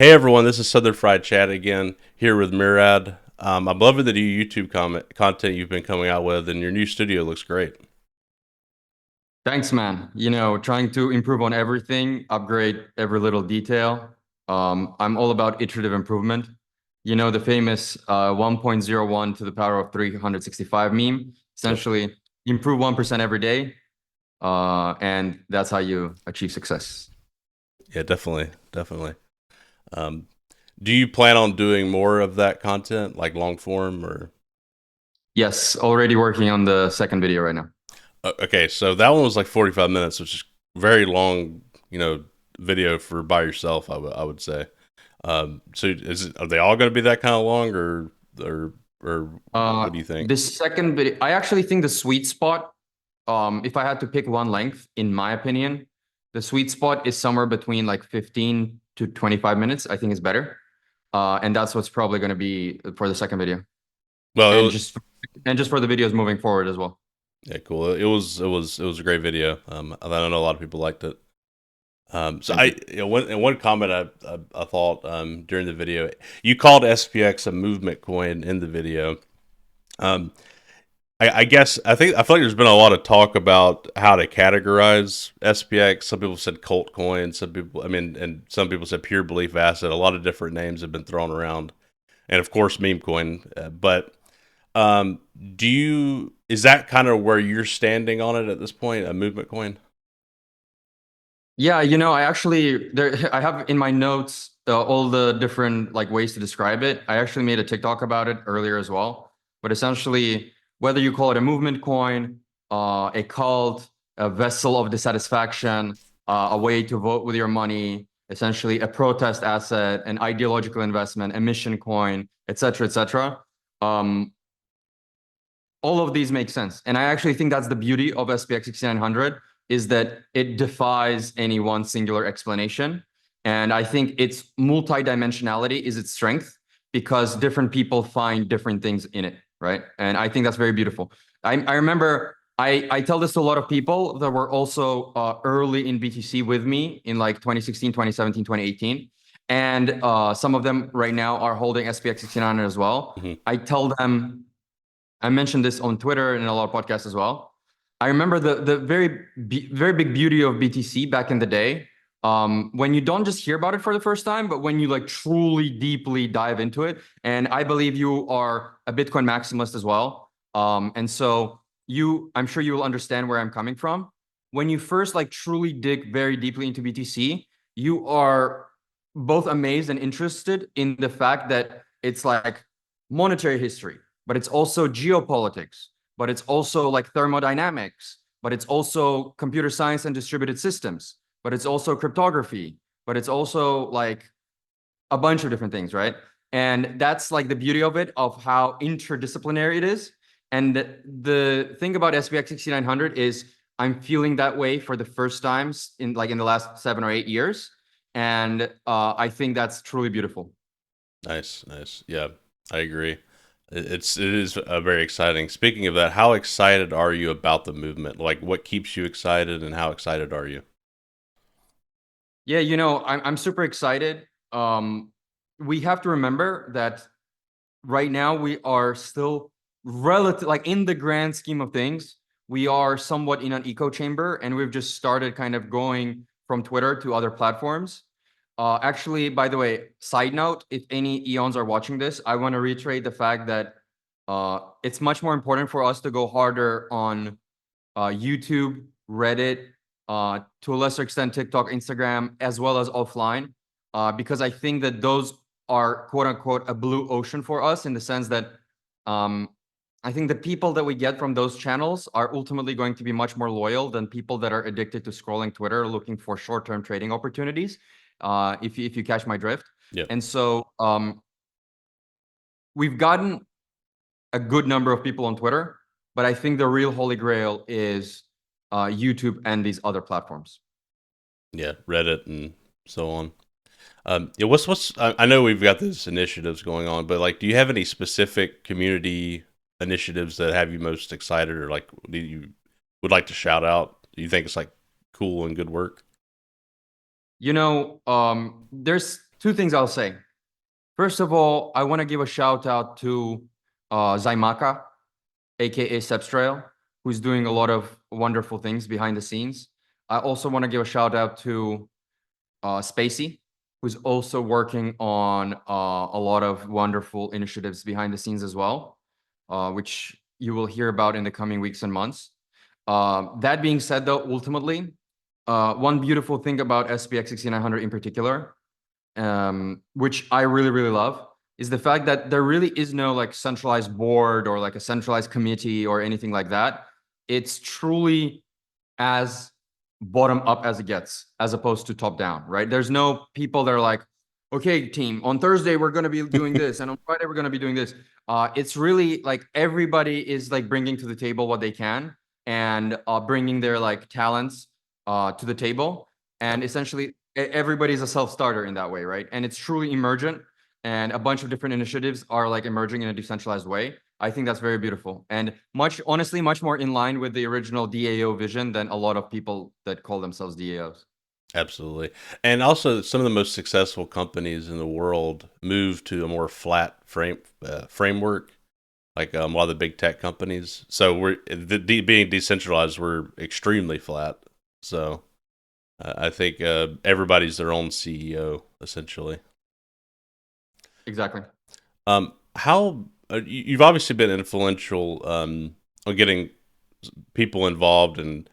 Hey everyone, this is Southern Fried Chat again, here with Murad. I'm loving the new YouTube content you've been coming out with, and your new studio looks great. Thanks, man. Trying to improve on everything, upgrade every little detail. I'm all about iterative improvement. The famous 1.01 to the power of 365 meme. Yep. Essentially, improve 1% every day, and that's how you achieve success. Yeah, definitely, definitely. Um, do you plan on doing more of that content, like long form, or? Yes, already working on the second video right now. Okay, so that one was like 45 minutes, which is very long, video for by yourself. I would say. So are they all going to be that kind of long, or what do you think? This second video, I actually think the sweet spot, if I had to pick one length, in my opinion, the sweet spot is somewhere between like 15 to 25 minutes. I think is better. And that's what's probably going to be for the second video. Well, And just for the videos moving forward as well. yeah, cool. It was a great video. I know a lot of people liked it. So Thank I, you. one comment I thought during the video, you called SPX a movement coin in the video. Um, I guess I feel like there's been a lot of talk about how to categorize SPX. Some people said cult coin. Some people, I mean, and some people said pure belief asset. A lot of different names have been thrown around, and of course meme coin. But um, do you is that kind of where you're standing on it at this point? A movement coin? Yeah, I actually I have in my notes all the different like ways to describe it. I actually made a TikTok about it earlier as well. But essentially, whether you call it a movement coin, a cult, a vessel of dissatisfaction, a way to vote with your money, essentially a protest asset, an ideological investment, a mission coin, etc., etc. Um, all of these make sense. And I actually think that's the beauty of SPX 6900 is that it defies any one singular explanation. And I think its multidimensionality is its strength because different people find different things in it, right? And I think that's very beautiful. I remember I tell this to a lot of people that were also early in BTC with me in like 2016, 2017, 2018. And some of them right now are holding SPX 6900 as well. Mm-hmm. I tell them I mentioned this on Twitter and a lot of podcasts as well. I remember the very big beauty of BTC back in the day. When you don't just hear about it for the first time, but when you like truly deeply dive into it. And I believe you are a Bitcoin maximalist as well. And so I'm sure you will understand where I'm coming from. When you first like truly dig very deeply into BTC, you are both amazed and interested in the fact that it's like monetary history, but it's also geopolitics, but it's also like thermodynamics, but it's also computer science and distributed systems, but it's also cryptography, but it's also like a bunch of different things, right? And that's like the beauty of it, of how interdisciplinary it is. And the thing about SPX 6900 is I'm feeling that way for the first times in the last 7 or 8 years. And I think that's truly beautiful. Nice, nice. Yeah, I agree. It is very exciting. Speaking of that, how excited are you about the movement? Like, what keeps you excited, and how excited are you? Yeah, I'm super excited. We have to remember that right now we are still relative, like in the grand scheme of things, we are somewhat in an echo chamber, and we've just started kind of going from Twitter to other platforms. Actually, by the way, side note, if any Eons are watching this, I want to reiterate the fact that it's much more important for us to go harder on YouTube, Reddit, to a lesser extent, TikTok, Instagram, as well as offline, because I think that those are quote unquote a blue ocean for us in the sense that um, I think the people that we get from those channels are ultimately going to be much more loyal than people that are addicted to scrolling Twitter looking for short-term trading opportunities. If you catch my drift, Yep. and so we've gotten a good number of people on Twitter, but I think the real holy grail is YouTube and these other platforms. Yeah, Reddit and so on. Yeah, I know we've got these initiatives going on, but like, do you have any specific community initiatives that have you most excited, or like, do you would like to shout out? Do you think it's like cool and good work? There's two things I'll say. First of all, I want to give a shout out to Zaimaka, aka Sepstrail, who's doing a lot of wonderful things behind the scenes. I also want to give a shout out to Spacey, who's also working on a lot of wonderful initiatives behind the scenes as well, which you will hear about in the coming weeks and months. That being said, though, ultimately, one beautiful thing about SPX6900 in particular, which I really, really love, is the fact that there really is no like centralized board or like a centralized committee or anything like that. It's truly as bottom up as it gets, as opposed to top down, right? There's no people that are like, okay, team, on Thursday we're going to be doing this, and on Friday we're going to be doing this. It's really like everybody is like bringing to the table what they can and bringing their like talents to the table, and essentially everybody's a self-starter in that way, right? And it's truly emergent, and a bunch of different initiatives are like emerging in a decentralized way. I think that's very beautiful and honestly, much more in line with the original DAO vision than a lot of people that call themselves DAOs. Absolutely. And also, some of the most successful companies in the world move to a more flat framework, like a lot of the big tech companies. So being decentralized, we're extremely flat. So I think everybody's their own CEO essentially. Exactly. How you've obviously been influential on getting people involved and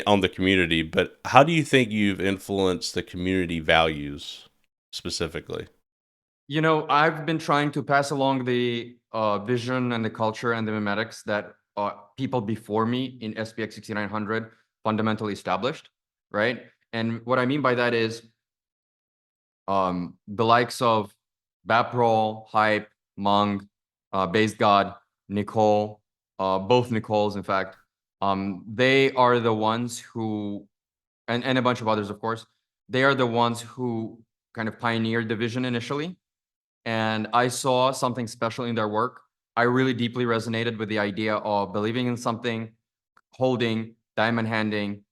on the community, but how do you think you've influenced the community values specifically? You know, I've been trying to pass along the vision and the culture and the memetics that people before me in SPX 6900 fundamentally established, right? And what I mean by that is the likes of Baprol, Hype, Mung, Base God, Nicole, both Nicoles, in fact, they are the ones who, and a bunch of others, of course, they are the ones who kind of pioneered the vision initially. And I saw something special in their work. I really deeply resonated with the idea of believing in something, holding, diamond handing,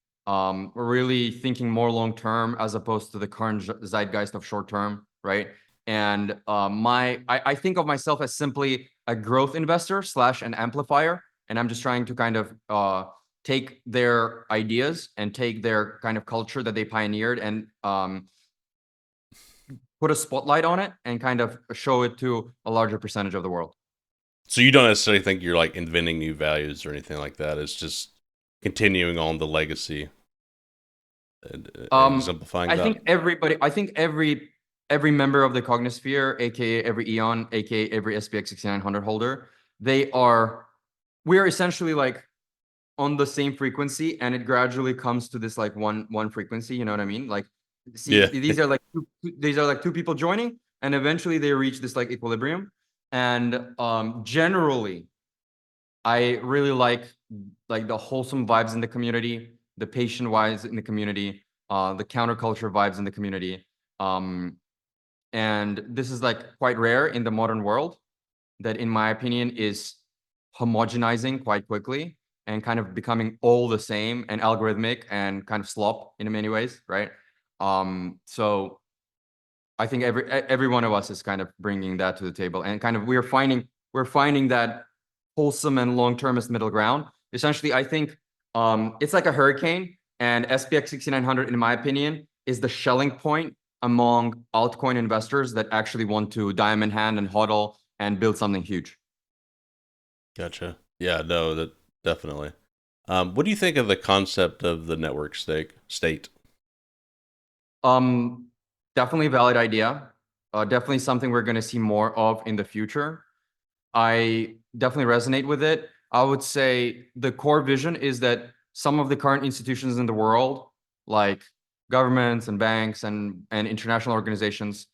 really thinking more long term as opposed to the current zeitgeist of short term, right? And I think of myself as simply a growth investor slash an amplifier, and I'm just trying to kind of take their ideas and take their kind of culture that they pioneered and put a spotlight on it and kind of show it to a larger percentage of the world. So you don't necessarily think you're like inventing new values or anything like that. It's just continuing on the legacy and exemplifying I that. think everybody, I think every member of the Cognosphere, aka every Eon, aka every SPX 6900 holder, we are essentially like on the same frequency, and it gradually comes to this like one frequency. You know what I mean? Like, see, Yeah. these are like two people joining, and eventually they reach this like equilibrium. And generally, I really like the wholesome vibes in the community, the patient vibes in the community, the counterculture vibes in the community. And this is like quite rare in the modern world that, in my opinion, is homogenizing quite quickly and kind of becoming all the same and algorithmic and kind of slop in many ways, right? So I think every one of us is kind of bringing that to the table, and kind of we're finding that wholesome and long-termist middle ground. Essentially, I think it's like a hurricane, and SPX 6900, in my opinion, is the shelling point among altcoin investors that actually want to diamond hand and hodl and build something huge. Gotcha. Yeah, no, that definitely. What do you think of the concept of the network state? Um, Definitely a valid idea. Definitely something we're going to see more of in the future. I definitely resonate with it. I would say the core vision is that some of the current institutions in the world, like governments and banks and international organizations,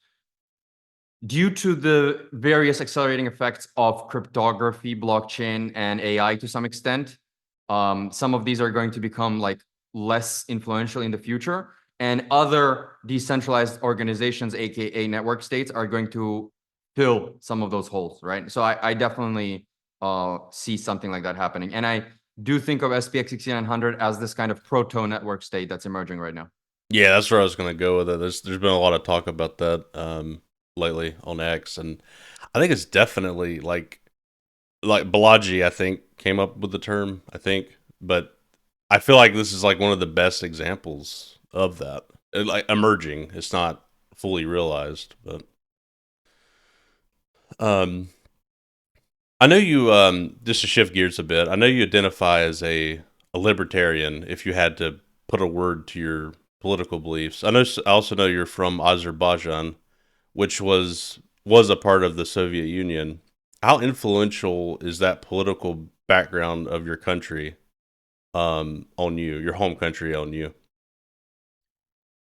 due to the various accelerating effects of cryptography, blockchain, and AI to some extent, some of these are going to become like less influential in the future, and other decentralized organizations, aka network states, are going to fill some of those holes, right? So I definitely see something like that happening, and I do think of SPX 6900 as this kind of proto network state that's emerging right now. Yeah, that's where I was going to go with it. There's been a lot of talk about that lately on X, and I think it's definitely like Balaji. I think came up with the term. I think, but I feel like this is like one of the best examples of that. Like emerging, it's not fully realized, but um, I know you. Just to shift gears a bit, I know you identify as a libertarian. If you had to put a word to your political beliefs, I also know you're from Azerbaijan, which was a part of the Soviet Union. How influential is that political background of your country on you, your home country on you?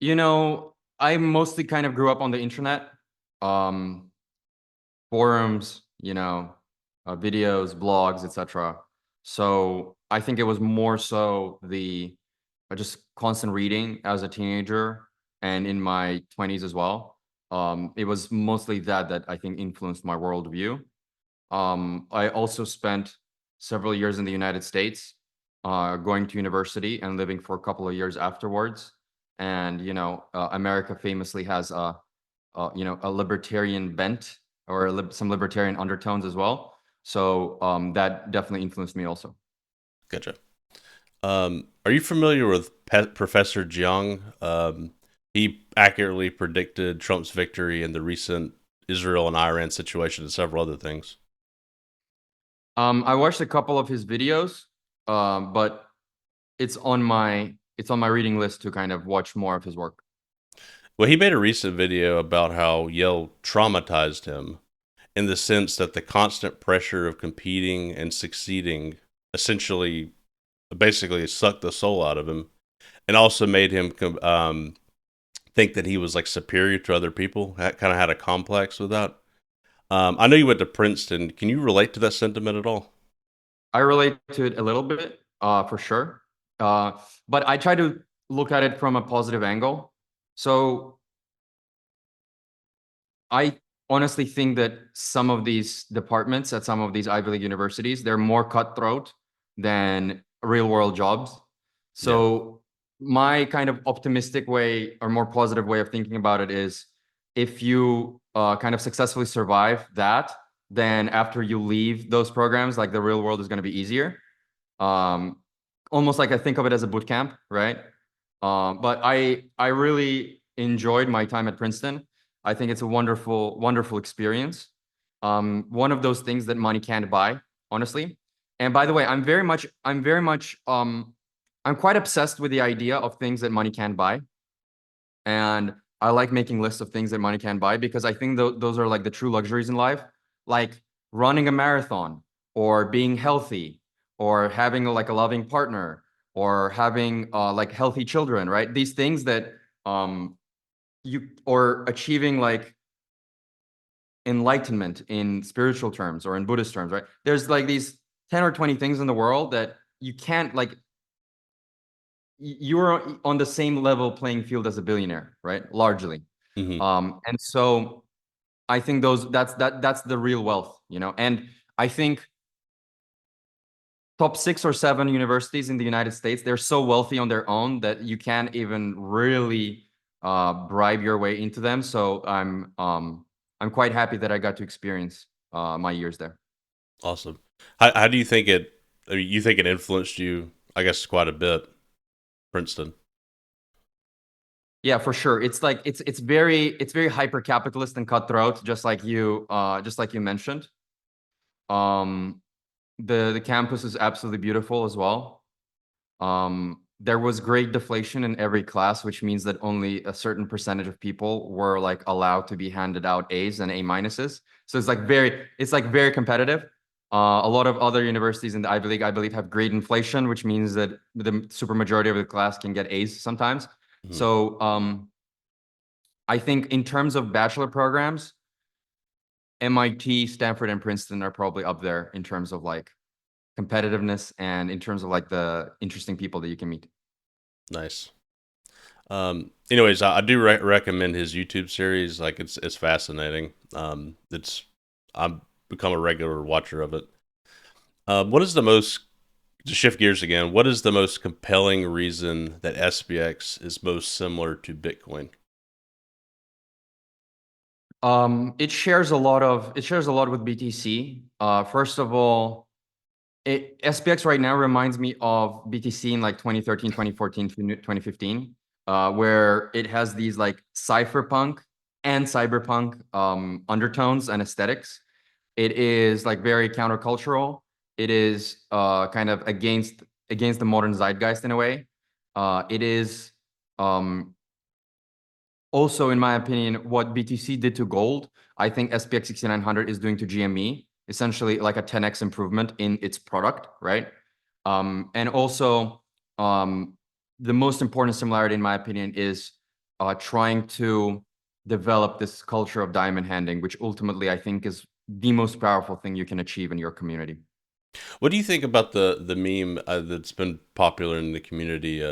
You know, I mostly kind of grew up on the internet, um, forums, videos, blogs, etc. So I think it was more so the just constant reading as a teenager and in my 20s as well. It was mostly that I think influenced my worldview. I also spent several years in the United States, going to university and living for a couple of years afterwards. And America famously has a libertarian bent or some libertarian undertones as well. So that definitely influenced me also. Gotcha. Are you familiar with Professor Jiang? He accurately predicted Trump's victory in the recent Israel and Iran situation and several other things. I watched a couple of his videos, but it's on my reading list to kind of watch more of his work. Well, he made a recent video about how Yale traumatized him in the sense that the constant pressure of competing and succeeding essentially, basically sucked the soul out of him, and also made him think that he was like superior to other people. Kind of had a complex with that. I know you went to Princeton. Can you relate to that sentiment at all? I relate to it a little bit, for sure. Uh, but I try to look at it from a positive angle. So I honestly think that some of these departments at some of these Ivy League universities, they're more cutthroat than real world jobs. Yeah. So my kind of optimistic way or more positive way of thinking about it is if you kind of successfully survive that, then after you leave those programs, like the real world is going to be easier. Um, Almost like I think of it as a boot camp, right? But I really enjoyed my time at Princeton. I think it's a wonderful, wonderful experience. One of those things that money can't buy, honestly. And by the way, I'm quite obsessed with the idea of things that money can't buy. And I like making lists of things that money can't buy because I think those are like the true luxuries in life, like running a marathon or being healthy or having like a loving partner or having like healthy children, right? These things that you or achieving like enlightenment in spiritual terms or in Buddhist terms, right? There's like these 10 or 20 things in the world that you can't like you're on the same level playing field as a billionaire, right? Largely. Hmm. And so I think that's the real wealth, And I think top 6 or 7 universities in the United States, they're so wealthy on their own that you can't even really bribe your way into them. So I'm quite happy that I got to experience my years there. Awesome. How do you think it? I mean, you think it influenced you? I guess quite a bit. Princeton. Yeah, for sure. It's very hyper capitalist and cutthroat, just like you mentioned. Um, the campus is absolutely beautiful as well. There was great deflation in every class, which means that only a certain percentage of people were like allowed to be handed out A's and A minuses. So it's like very competitive. A lot of other universities in the Ivy League, I believe, have great inflation, which means that the super majority of the class can get A's sometimes. Hmm. So I think in terms of bachelor programs, MIT, Stanford, and Princeton are probably up there in terms of like competitiveness and in terms of like the interesting people that you can meet. Nice. Anyways, I do recommend his YouTube series. Like it's fascinating. It's I've become a regular watcher of it. What is the most To shift gears again, what is the most compelling reason that SPX is most similar to Bitcoin? It shares a lot with BTC. First of all, SPX right now reminds me of BTC in like 2013, 2014, 2015, where it has these like cypherpunk and cyberpunk undertones and aesthetics. It is like very countercultural. It is kind of against the modern zeitgeist in a way. It is um, also, in my opinion, what BTC did to gold, I think SPX 6900 is doing to GME, essentially like a 10x improvement in its product, right? And also, the most important similarity, in my opinion, is trying to develop this culture of diamond handing, which ultimately I think is the most powerful thing you can achieve in your community. What do you think about the meme that's been popular in the community?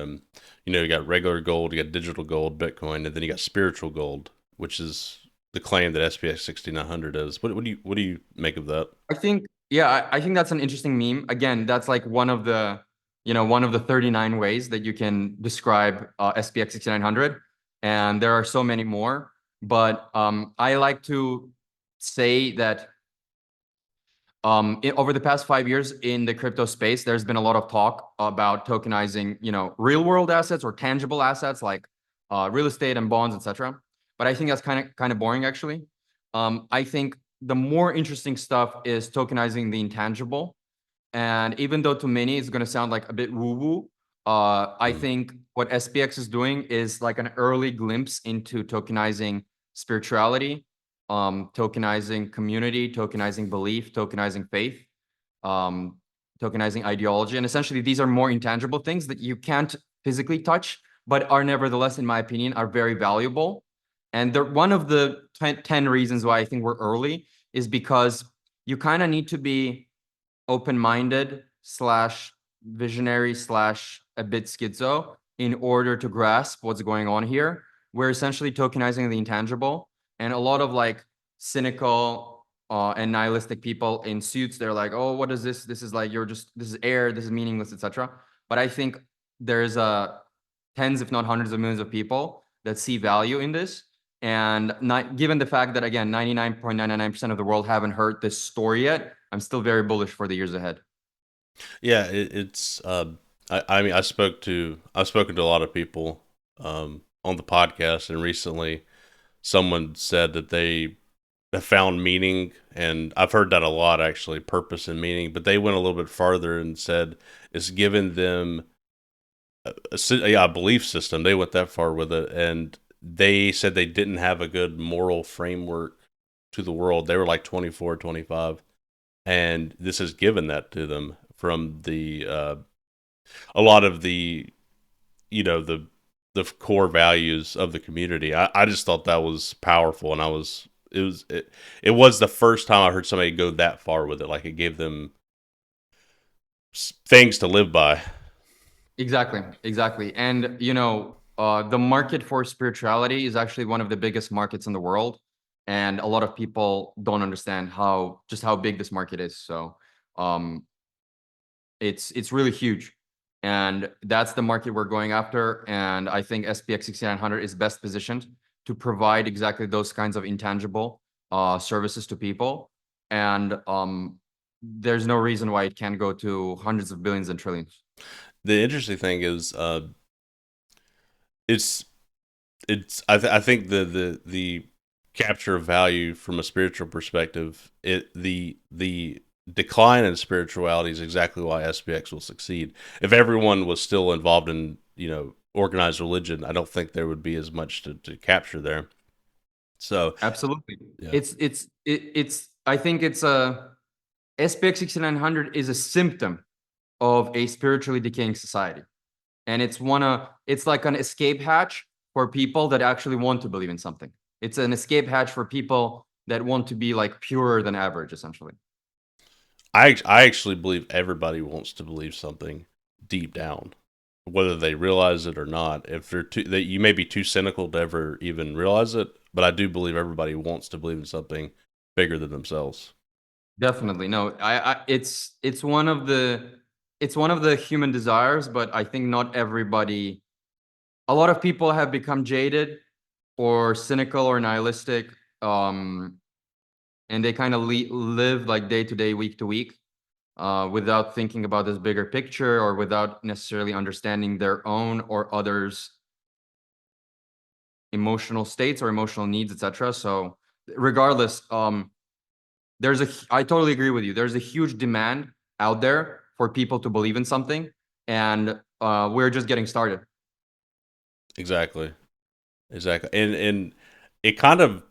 You got regular gold, you got digital gold, Bitcoin, and then you got spiritual gold, which is the claim that SPX 6900 is. What do you make of that? I think, yeah, I think that's an interesting meme. Again, that's like one of the 39 ways that you can describe SPX 6900. And there are so many more. But I like to say that over the past 5 years in the crypto space, there's been a lot of talk about tokenizing, real world assets or tangible assets like real estate and bonds, etc. But I think that's kind of boring, actually. I think the more interesting stuff is tokenizing the intangible. And even though to many it's going to sound like a bit woo-woo, I Mm. think what SPX is doing is like an early glimpse into tokenizing spirituality, tokenizing community, tokenizing belief, tokenizing faith, um, tokenizing ideology. And essentially, these are more intangible things that you can't physically touch, but are nevertheless, in my opinion, are very valuable. And one of the 10 reasons why I think we're early is because you kind of need to be open-minded slash visionary slash a bit schizo in order to grasp what's going on here. We're essentially tokenizing the intangible, and a lot of like cynical and nihilistic people in suits, they're like, oh, what is this? This is like, this is air, this is meaningless, etc. But I think there's tens, if not hundreds of millions of people that see value in this. And not, given the fact that, again, 99.999% of the world haven't heard this story yet, I'm still very bullish for the years ahead. Yeah, it's. I mean, I've spoken to a lot of people on the podcast, and recently someone said that they have found meaning, and I've heard that a lot actually, purpose and meaning. But they went a little bit farther and said it's given them a belief system. They went that far with it, and they said they didn't have a good moral framework to the world. They were like 24, 25, and this has given that to them from the a lot of the the core values of the community. I just thought that was powerful, and it was the first time I heard somebody go that far with it. Like it gave them things to live by. Exactly, exactly. And the market for spirituality is actually one of the biggest markets in the world, and a lot of people don't understand how big this market is. So, um, it's really huge, and that's the market we're going after. And I think SPX 6900 is best positioned to provide exactly those kinds of intangible services to people. And there's no reason why it can't go to hundreds of billions and trillions. The interesting thing is, it's I think the capture of value from a spiritual perspective, the decline in spirituality is exactly why SPX will succeed. If everyone was still involved in organized religion, I don't think there would be as much to capture there. So Absolutely. yeah, It's I think it's a SPX 6900 is a symptom of a spiritually decaying society. And it's like an escape hatch for people that actually want to believe in something. It's an escape hatch for people that want to be like purer than average, essentially. I actually believe everybody wants to believe something deep down, whether they realize it or not. If they're too, that you may be too cynical to ever even realize it, but I do believe everybody wants to believe in something bigger than themselves. Definitely. No, it's one of the it's one of the human desires, but I think not everybody. A lot of people have become jaded or cynical or nihilistic, and they kind of live like day to day, week to week, without thinking about this bigger picture or without necessarily understanding their own or others' emotional states or emotional needs, etc. So regardless, I totally agree with you. There's a huge demand out there for people to believe in something, and we're just getting started. Exactly. Exactly. And it kind of,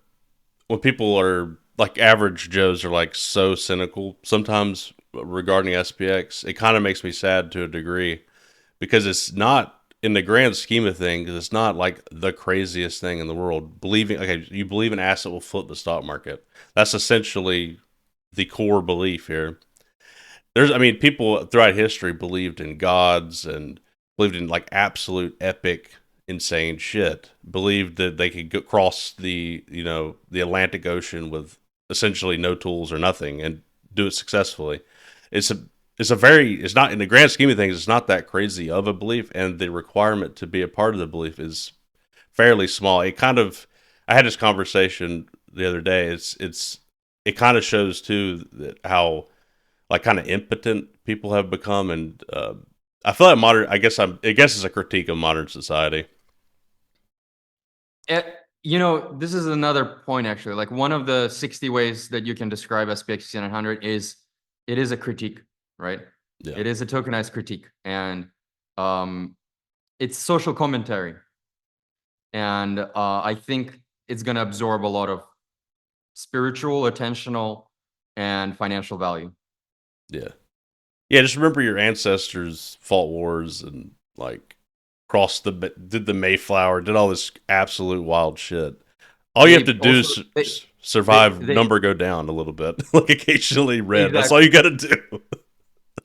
when people are like average Joes are like so cynical sometimes regarding SPX, it kind of makes me sad to a degree because it's not, in the grand scheme of things, it's not like the craziest thing in the world. Believing, okay, you believe an asset will flip the stock market. That's essentially the core belief here. I mean, people throughout history believed in gods and believed in like absolute epic, insane shit. Believed that they could cross the Atlantic Ocean with essentially no tools or nothing and do it successfully. It's a, it's not, in the grand scheme of things, it's not that crazy of a belief, and the requirement to be a part of the belief is fairly small. It kind of, I had this conversation the other day. It kind of shows too that how like kind of impotent people have become, and I feel like modern. I guess it's a critique of modern society. Eh, this is another point actually. Like one of the 60 ways that you can describe SPX6900 is it is a critique, right? Yeah, It is a tokenized critique, and um, it's social commentary, and I think it's going to absorb a lot of spiritual, attentional, and financial value. yeah, yeah. Just remember your ancestors fought wars and like did the Mayflower, did all this absolute wild shit. All you have to They do also is they survive they number go down a little bit, like occasionally red. That's all exactly. you got to do.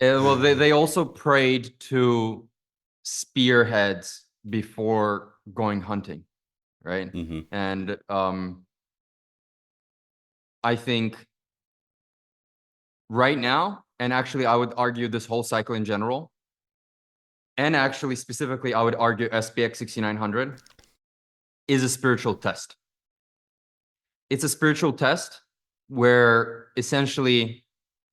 Well, they also prayed to spearheads before going hunting, right? Hmm. And I think right now, and actually, I would argue this whole cycle in general, and actually specifically, I would argue SPX 6900 is a spiritual test. It's a spiritual test where essentially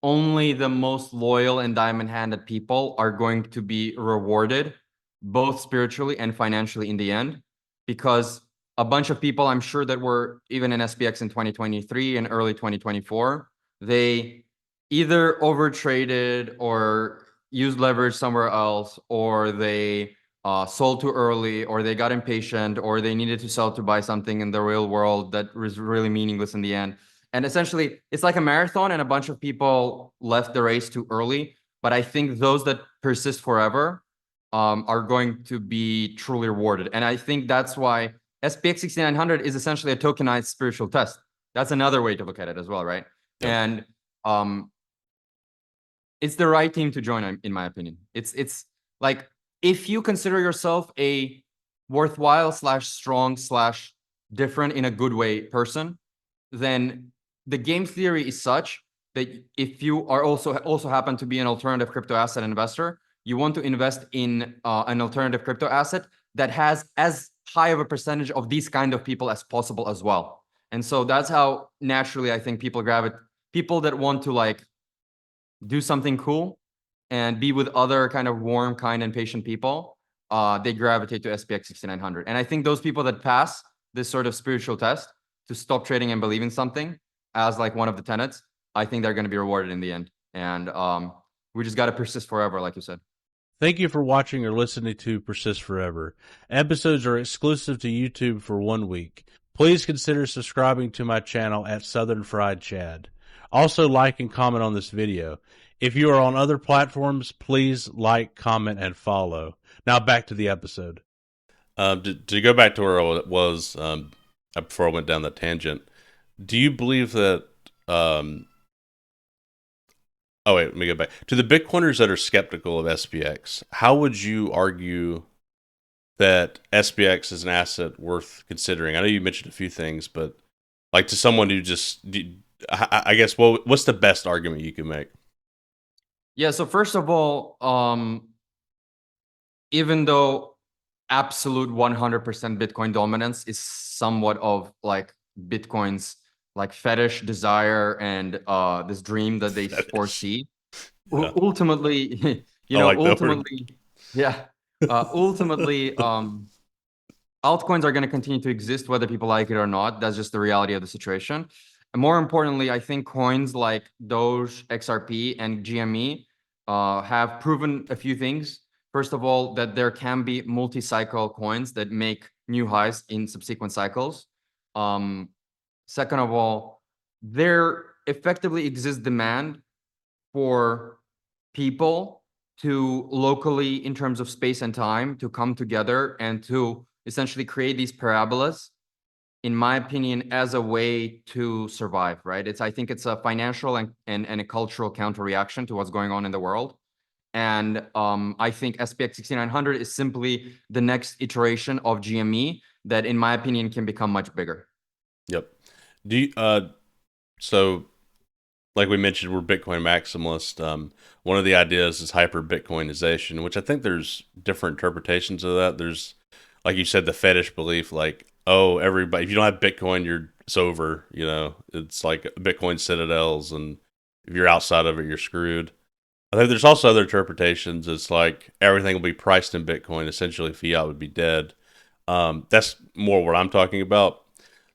only the most loyal and diamond-handed people are going to be rewarded, both spiritually and financially in the end, because a bunch of people, I'm sure, that were even in SPX in 2023 and early 2024, they either overtraded or used leverage somewhere else, or they sold too early, or they got impatient, or they needed to sell to buy something in the real world that was really meaningless in the end. And essentially, it's like a marathon, and a bunch of people left the race too early. But I think those that persist forever are going to be truly rewarded. And I think that's why SPX 6900 is essentially a tokenized spiritual test. That's another way to look at it as well, right? Yep. And um, it's the right team to join, in my opinion. It's like, if you consider yourself a worthwhile slash strong slash different in a good way person, then the game theory is such that if you are also happen to be an alternative crypto asset investor, you want to invest in an alternative crypto asset that has as high of a percentage of these kind of people as possible as well. And so that's how naturally I think people gravitate, people that want to like do something cool and be with other kind of warm, kind, and patient people, they gravitate to SPX 6900. And I think those people that pass this sort of spiritual test to stop trading and believe in something as like one of the tenets, I think they're going to be rewarded in the end. And we just got to persist forever, like you said. Thank you for watching or listening to Persist Forever. Episodes are exclusive to YouTube for 1 week. Please consider subscribing to my channel at Southern Fried Chad. Also, like and comment on this video. If you are on other platforms, please like, comment, and follow. Now back to the episode. To go back to where it was before I went down that tangent, do you believe that? Oh wait, let me go back to the Bitcoiners that are skeptical of SPX. How would you argue that SPX is an asset worth considering? I know you mentioned a few things, but like to someone who just, I guess, what's the best argument you can make? Yeah, so first of all, even though absolute 100% Bitcoin dominance is somewhat of like Bitcoin's like fetish desire and this dream that they Fetish. foresee, Yeah, ultimately, I like that word. yeah, ultimately, altcoins are going to continue to exist whether people like it or not. That's just the reality of the situation. And more importantly, I think coins like Doge, XRP, and GME have proven a few things. First of all, that there can be multi-cycle coins that make new highs in subsequent cycles. Second of all, there effectively exists demand for people to locally, in terms of space and time, to come together and to essentially create these parabolas, in my opinion, as a way to survive, right? I think it's a financial and a cultural counter reaction to what's going on in the world. And I think SPX6900 is simply the next iteration of GME that, in my opinion, can become much bigger. Yep. Do you, so like we mentioned, we're Bitcoin maximalist. One of the ideas is hyperbitcoinization, which I think there's different interpretations of that. There's, like you said, the fetish belief, like, oh, everybody, if you don't have Bitcoin, it's over. You know, it's like Bitcoin citadels, and if you're outside of it, you're screwed. I think there's also other interpretations. It's like everything will be priced in Bitcoin. Essentially, fiat would be dead. That's more what I'm talking about.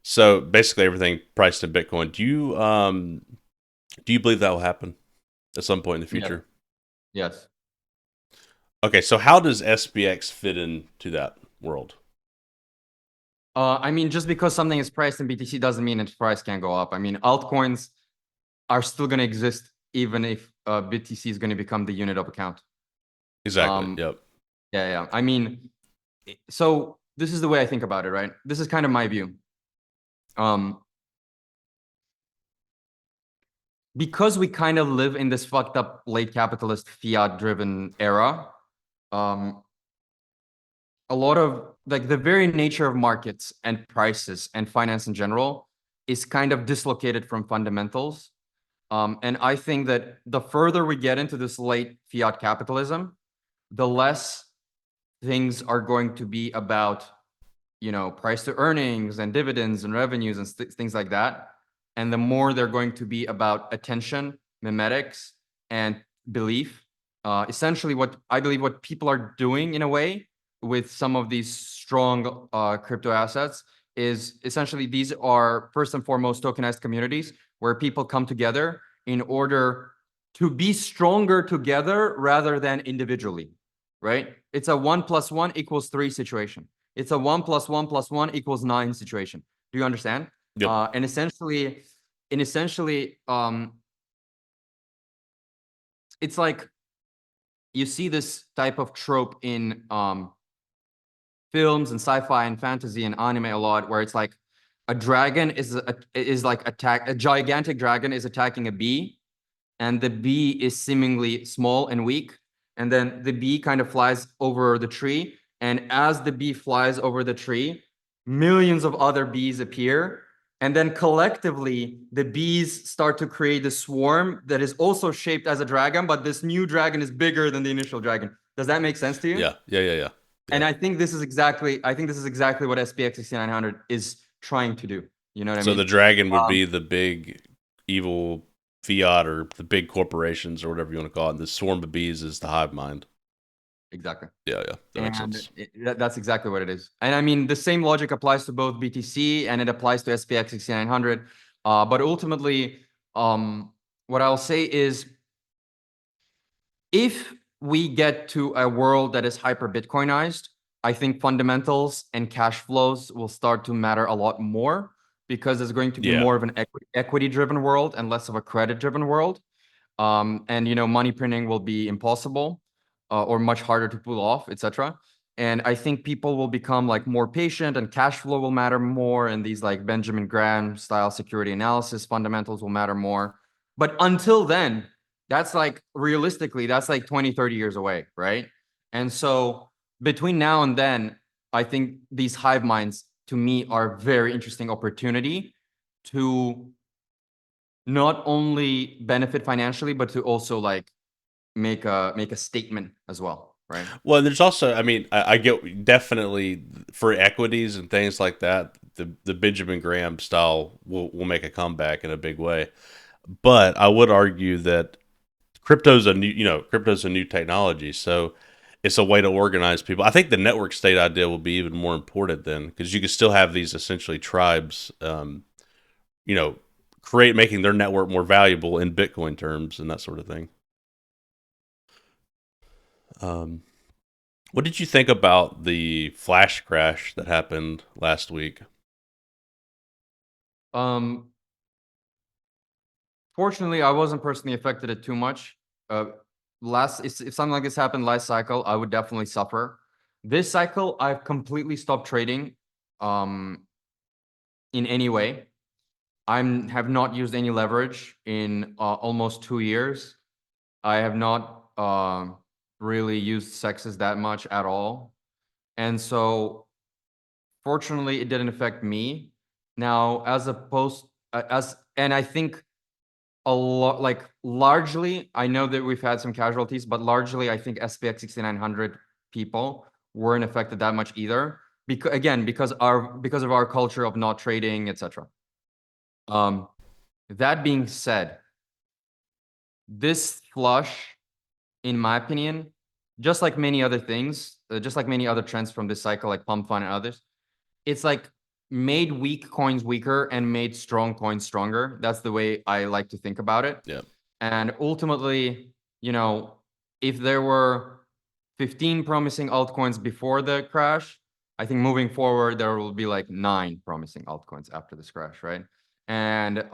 So basically, everything priced in Bitcoin. Do you believe that will happen at some point in the Yeah. future? Yes. Okay, so how does SPX fit into that world? I mean, just because something is priced in BTC doesn't mean its price can't go up. I mean, altcoins are still going to exist even if BTC is going to become the unit of account. Exactly. Yep. Yeah. I mean, so this is the way I think about it, right? This is kind of my view. Because we kind of live in this fucked up late capitalist fiat driven era, a lot of like the very nature of markets and prices and finance in general is kind of dislocated from fundamentals. And I think that the further we get into this late fiat capitalism, the less things are going to be about, price to earnings and dividends and revenues and things like that. And the more they're going to be about attention, mimetics, and belief. Essentially, what I believe what people are doing in a way with some of these strong crypto assets is essentially these are first and foremost tokenized communities where people come together in order to be stronger together rather than individually, right? It's a 1 + 1 = 3 situation. It's a 1 + 1 + 1 = 9 situation. Do you understand? Yep. And essentially, it's like you see this type of trope in films and sci-fi and fantasy and anime a lot, where it's like a dragon is a gigantic dragon is attacking a bee, and the bee is seemingly small and weak, and then the bee kind of flies over the tree, and as the bee flies over the tree, millions of other bees appear, and then collectively the bees start to create a swarm that is also shaped as a dragon, but this new dragon is bigger than the initial dragon. Does that make sense to you? Yeah. And I think this is exactly what SPX 6900 is trying to do. You know what I So the mean? dragon would be the big evil fiat or the big corporations or whatever you want to call it. And the swarm of bees is the hive mind. Exactly. Yeah. That makes And sense. that's exactly what it is. And I mean, the same logic applies to both BTC and it applies to SPX 6900. But ultimately, what I'll say is if we get to a world that is hyper Bitcoinized, I think fundamentals and cash flows will start to matter a lot more because there's going to be Yeah. more of an equity driven world and less of a credit driven world. And money printing will be impossible or much harder to pull off, etc. And I think people will become like more patient and cash flow will matter more, and these like Benjamin Graham style security analysis fundamentals will matter more. But until then, that's like realistically, that's like 20, 30 years away, right? And so between now and then, I think these hive minds to me are very interesting opportunity to not only benefit financially, but to also like make a statement as well, right? Well, there's also, I mean, I get definitely for equities and things like that, the Benjamin Graham style will make a comeback in a big way. But I would argue that crypto's a new technology, so it's a way to organize people. I think the network state idea will be even more important then, because you can still have these essentially tribes, you know, making their network more valuable in Bitcoin terms and that sort of thing. Um, what did you think about the flash crash that happened last week? Um, Fortunately, I wasn't personally affected it too much. If something like this happened last cycle, I would definitely suffer. This cycle, I've completely stopped trading in any way. I have not used any leverage in almost 2 years. I have not really used sexes that much at all. And so fortunately, it didn't affect me. Now, and I think a lot, like largely, I know that we've had some casualties, but largely, I think SPX6900 people weren't affected that much either. Because of our culture of not trading, etc. That being said, this flush, in my opinion, just like many other things, just like many other trends from this cycle, like pump fund and others, it's like made weak coins weaker and made strong coins stronger. That's the way I like to think about it. Yeah. And ultimately, if there were 15 promising altcoins before the crash, I think moving forward, there will be like 9 promising altcoins after this crash, right? And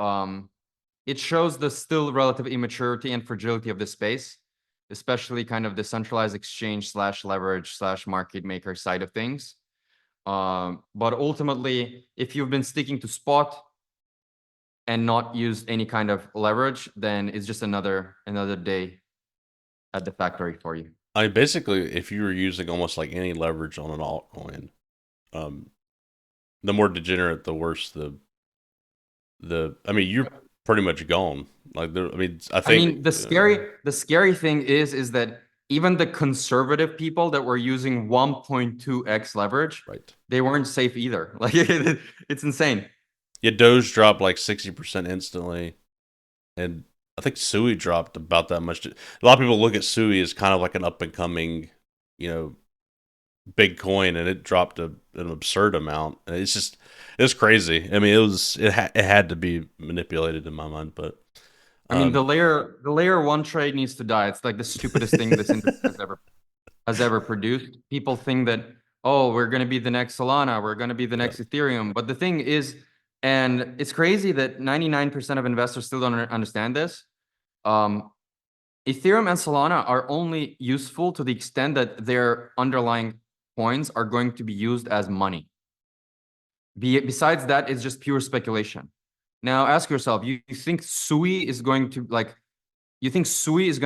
it shows the still relative immaturity and fragility of the space, especially kind of the centralized exchange / leverage / market maker side of things. But ultimately, if you've been sticking to spot and not used any kind of leverage, then it's just another day at the factory for you. I mean, basically, if you were using almost like any leverage on an altcoin, um, the more degenerate, the worse I mean, you're pretty much gone. Like, I mean, I I mean, think, the scary thing is that even the conservative people that were using 1.2x leverage, right. they weren't safe either. Like it's insane. Yeah, Doge dropped like 60% instantly, and I think Sui dropped about that much. A lot of people look at Sui as kind of like an up and coming, you know, big coin, and it dropped an absurd amount. And it's crazy. I mean, it had to be manipulated in my mind, but I mean, um, the layer one trade needs to die. It's like the stupidest thing this industry has ever produced. People think that, oh, we're going to be the next Solana, we're going to be the yeah, next Ethereum. But the thing is, and it's crazy that 99% of investors still don't understand this. Um, Ethereum and Solana are only useful to the extent that their underlying coins are going to be used as money. Besides that, it's just pure speculation. Now, ask yourself: you think Sui is going to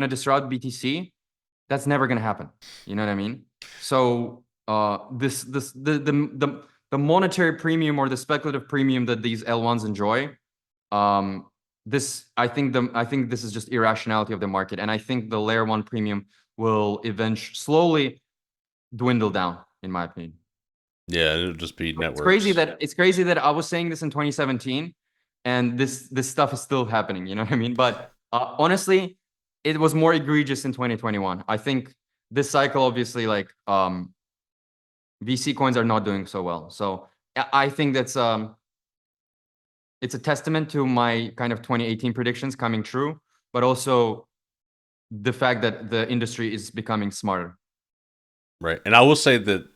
disrupt BTC? That's never going to happen. You know what I mean? So the monetary premium or the speculative premium that these L1s enjoy, I think this is just irrationality of the market, and I think the layer one premium will eventually slowly dwindle down, in my opinion. yeah, it'll just be It's crazy networks. that I was saying this in 2017, and this stuff is still happening. You know what I mean? But honestly, it was more egregious in 2021. I think this cycle, obviously, like VC coins are not doing so well. So I think that's it's a testament to my kind of 2018 predictions coming true, but also the fact that the industry is becoming smarter. Right. And I will say that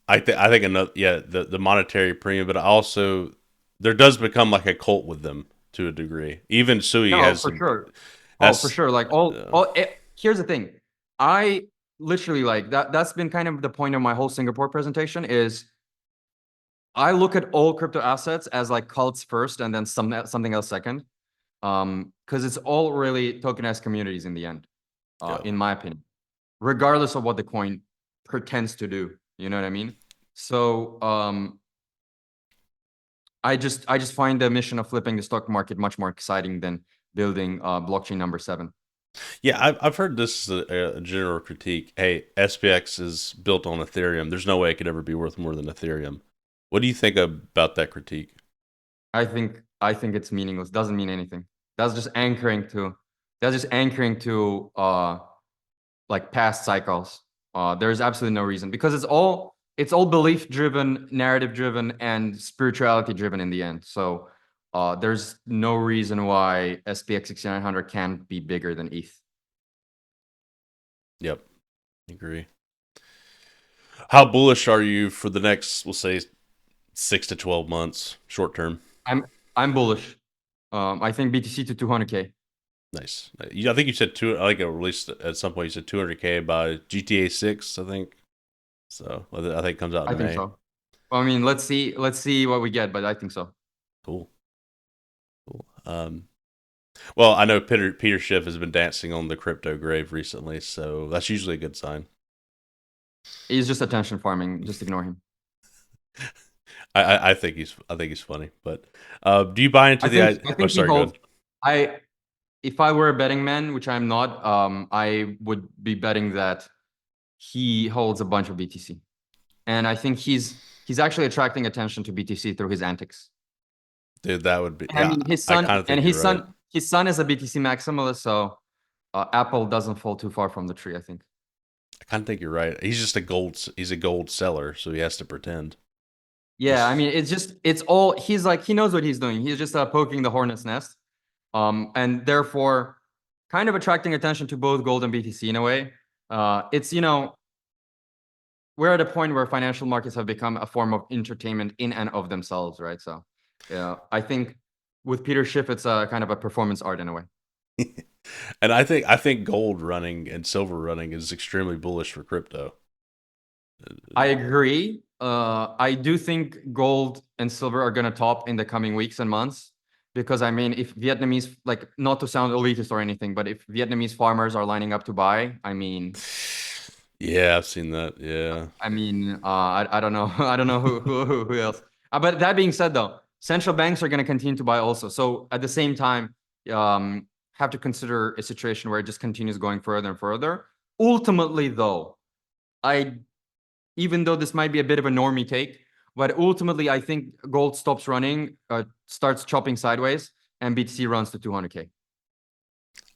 I think another, yeah, the monetary premium, but also there does become like a cult with them to a degree. Even Sui No, has for some. sure. Oh, for That's sure. Like here's the thing. I literally like that. That's been kind of the point of my whole Singapore presentation is I look at all crypto assets as like cults first and then something else second. Because it's all really tokenized communities in the end, yeah. in my opinion, regardless of what the coin pretends to do. You know what I mean? So I just find the mission of flipping the stock market much more exciting than building blockchain number 7. Yeah, I've heard this is a general critique. Hey, SPX is built on Ethereum. There's no way it could ever be worth more than Ethereum. What do you think about that critique? I think it's meaningless. Doesn't mean anything. That's just anchoring to that's just anchoring to like past cycles. There's absolutely no reason because it's all belief driven, narrative driven, and spirituality driven in the end. So there's no reason why SPX6900 can't be bigger than ETH. Yep, agree. How bullish are you for the next, we'll say, 6 to 12 months, short term? I'm bullish. I think BTC to 200K. Nice. I think you said two. I think it released at some point. You said 200K by GTA 6. I think so. I think it comes out I in think May. so. Well, I mean, let's see what we get, but I think so. Cool. Cool. Well, I know Peter Schiff has been dancing on the crypto grave recently, so that's usually a good sign. He's just attention farming. Just ignore him. I think he's funny, but do you buy into I the think idea? I Oh, think he sorry, go holds. ahead. I If I were a betting man, which I'm not, I would be betting that he holds a bunch of BTC, and I think he's actually attracting attention to BTC through his antics. Dude, that would be And I yeah. mean, his I son kind of and think you're right. his son is a BTC maximalist, so Apple doesn't fall too far from the tree, I think. I kind of think you're right. He's a gold seller, so he has to pretend. Yeah, I mean, it's all he's like he knows what he's doing. He's just poking the hornet's nest, and therefore kind of attracting attention to both gold and BTC in a way. It's we're at a point where financial markets have become a form of entertainment in and of themselves, right? So, yeah, I think with Peter Schiff, it's a kind of a performance art in a way. And I think gold running and silver running is extremely bullish for crypto. I agree. I do think gold and silver are going to top in the coming weeks and months because I mean, if Vietnamese, like, not to sound elitist or anything, but if Vietnamese farmers are lining up to buy, I mean, Yeah, I've seen that. Yeah. I don't know, I don't know who else. But that being said, though, central banks are going to continue to buy also. So at the same time, have to consider a situation where it just continues going further and further. Ultimately, though, I even though this might be a bit of a normie take, but ultimately I think gold stops running, starts chopping sideways, and BTC runs to 200K.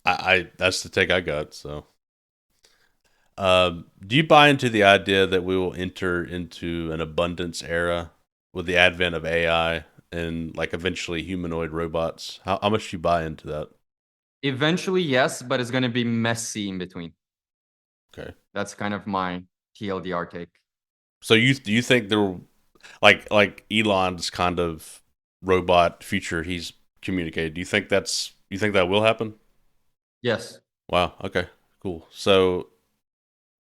I that's the take I got. So, do you buy into the idea that we will enter into an abundance era with the advent of AI and like eventually humanoid robots? How much do you buy into that? Eventually, yes, but it's going to be messy in between. Okay. That's kind of my TLDR take. So do you think there will like Elon's kind of robot future he's communicated? Do you think that will happen? Yes. Wow. Okay. Cool. So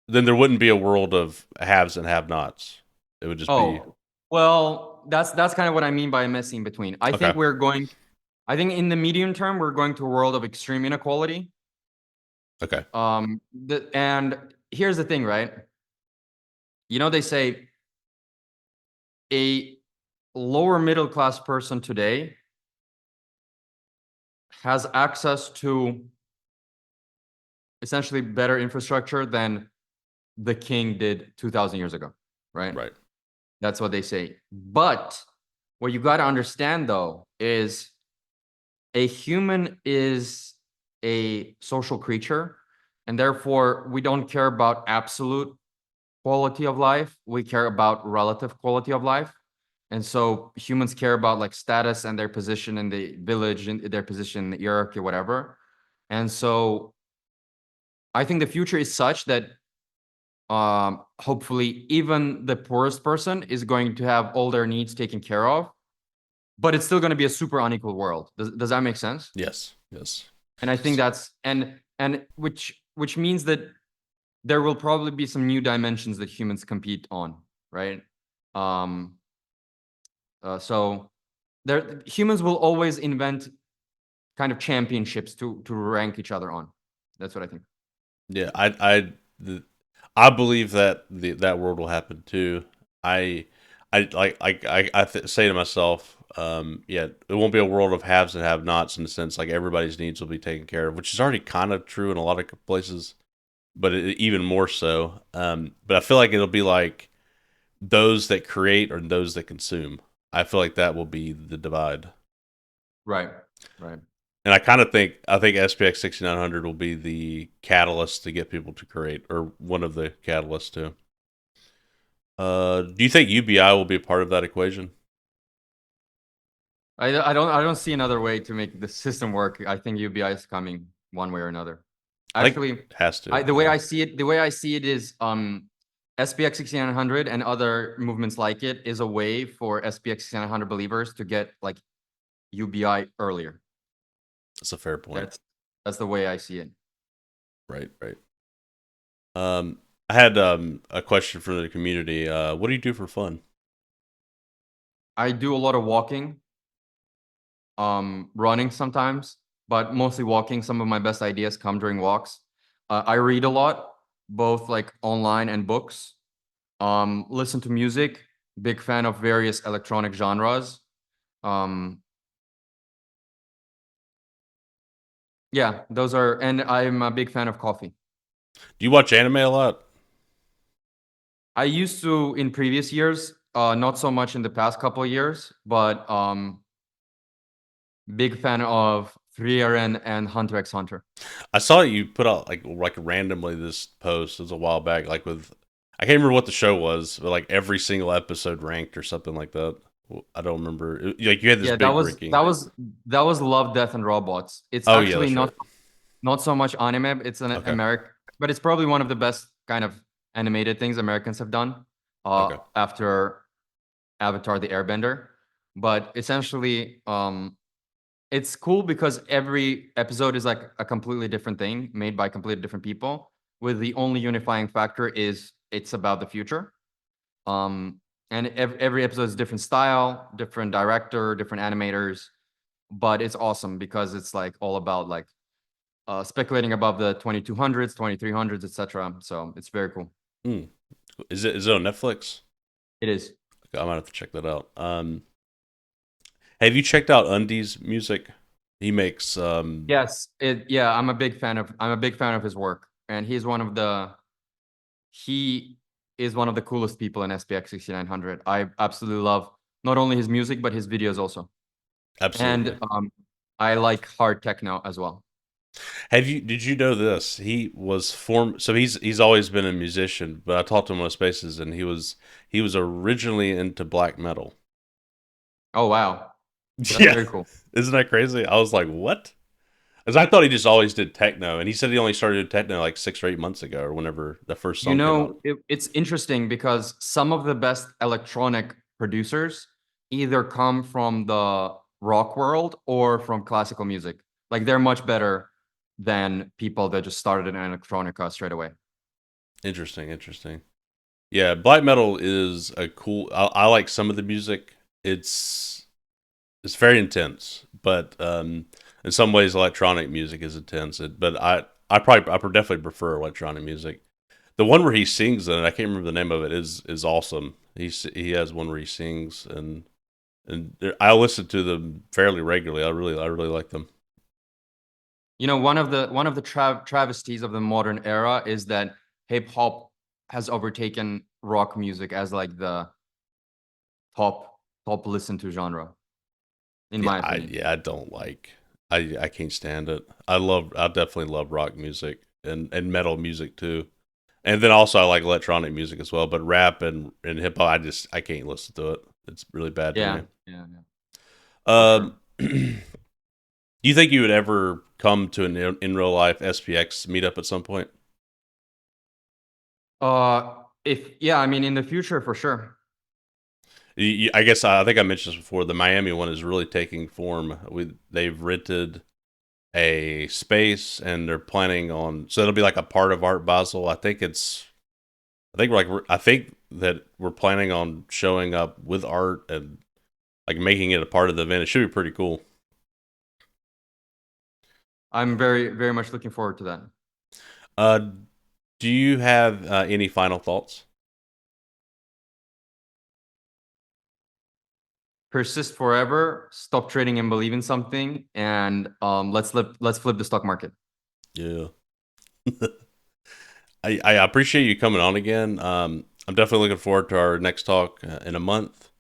then there wouldn't be a world of haves and have-nots. It would just be Oh, well, that's kind of what I mean by messy in between. okay. I think in the medium term, we're going to a world of extreme inequality. Okay. And here's the thing, right? They say a lower middle class person today has access to essentially better infrastructure than the king did 2000 years ago, right? Right. That's what they say. But what you got to understand though is a human is a social creature, and therefore we don't care about absolute quality of life. We care about relative quality of life. And so humans care about like status and their position in the village and their position in the hierarchy, whatever. And so I think the future is such that hopefully even the poorest person is going to have all their needs taken care of, but it's still going to be a super unequal world. Does that make sense? Yes. Yes. And I think that's and which means that there will probably be some new dimensions that humans compete on, right? Um, so humans will always invent kind of championships to rank each other on. That's what I think. Yeah. I believe that that world will happen too. I say to myself, Yeah, it won't be a world of haves and have-nots in the sense like everybody's needs will be taken care of, which is already kind of true in a lot of places, but even more so. But I feel like it'll be like those that create or those that consume. I feel like that will be the divide. Right. Right. And I think SPX 6900 will be the catalyst to get people to create, or one of the catalysts to. Do you think UBI will be a part of that equation? I don't see another way to make the system work. I think UBI is coming one way or another. I think Actually, it has to. the way I see it is SPX 6900 and other movements like it is a way for SPX 6900 believers to get like UBI earlier. That's a fair point. That's the way I see it. Right, right. I had a question from the community. What do you do for fun? I do a lot of walking, running sometimes, but mostly walking. Some of my best ideas come during walks. I read a lot, both like online and books. Listen to music. Big fan of various electronic genres. Yeah, those are, and I'm a big fan of coffee. Do you watch anime a lot? I used to in previous years, not so much in the past couple of years, but big fan of 3RN and Hunter x Hunter. I saw you put out like randomly this post. It was a while back, like with I can't remember what the show was, but like every single episode ranked or something like that. I don't remember. Like you had this Yeah, big ranking. that was Love, Death, and Robots. It's Oh yeah, actually that's right. not so much anime. It's an Okay. American, but it's probably one of the best kind of animated things Americans have done Okay. after Avatar: The Airbender. But essentially, it's cool because every episode is like a completely different thing made by completely different people. With the only unifying factor is it's about the future. And every episode is different style, different director, different animators, but it's awesome because it's like all about like speculating above the 2200s, 2300s, etc. So it's very cool. Hmm. Is it on Netflix? It is. Okay, I might have to check that out. Have you checked out Undi's music? He makes Yes. Yeah, I'm a big fan of his work. And he is one of the coolest people in SPX 6900. I absolutely love not only his music, but his videos also. absolutely. And I like hard techno as well. Did you know this? He was so he's always been a musician, but I talked to him on Spaces and he was originally into black metal. Oh, wow. That's Yeah. very cool. Isn't that crazy? I was like, "What?" Cuz I thought he just always did techno, and he said he only started techno like 6 or 8 months ago or whenever the first You song came out. know, it's interesting because some of the best electronic producers either come from the rock world or from classical music. Like they're much better than people that just started in electronica straight away. Interesting, interesting. Yeah, black metal is a cool. I like some of the music. It's very intense, but in some ways, electronic music is intense. But I definitely prefer electronic music. The one where he sings in it, I can't remember the name of it. Is awesome. He has one where he sings, and I listen to them fairly regularly. I really like them. You know, one of the travesties of the modern era is that hip hop has overtaken rock music as like the top listened to genre, in my opinion. I don't like. I can't stand it. I definitely love rock music and metal music too. And then also I like electronic music as well, but rap and hip hop I can't listen to it. It's really bad to Yeah, me. yeah, yeah, for sure. Do you think you would ever come to an in real life SPX meetup at some point? If yeah, I mean, in the future, for sure. I guess I think I mentioned this before. The Miami one is really taking form. They've rented a space and they're planning on so it'll be like a part of Art Basel. I think that we're planning on showing up with art and like making it a part of the event. It should be pretty cool. I'm very, very much looking forward to that. Uh, do you have any final thoughts? persist forever, stop trading and believe in something, and let's flip the stock market. Yeah. I appreciate you coming on again. I'm definitely looking forward to our next talk in a month.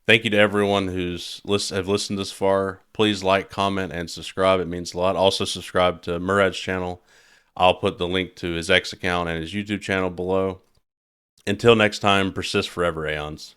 Thank you to everyone who's have listened this far. Please like, comment, and subscribe. It means a lot. Also subscribe to Murad's channel. I'll put the link to his X account and his YouTube channel below. Until next time, persist forever, Aeons.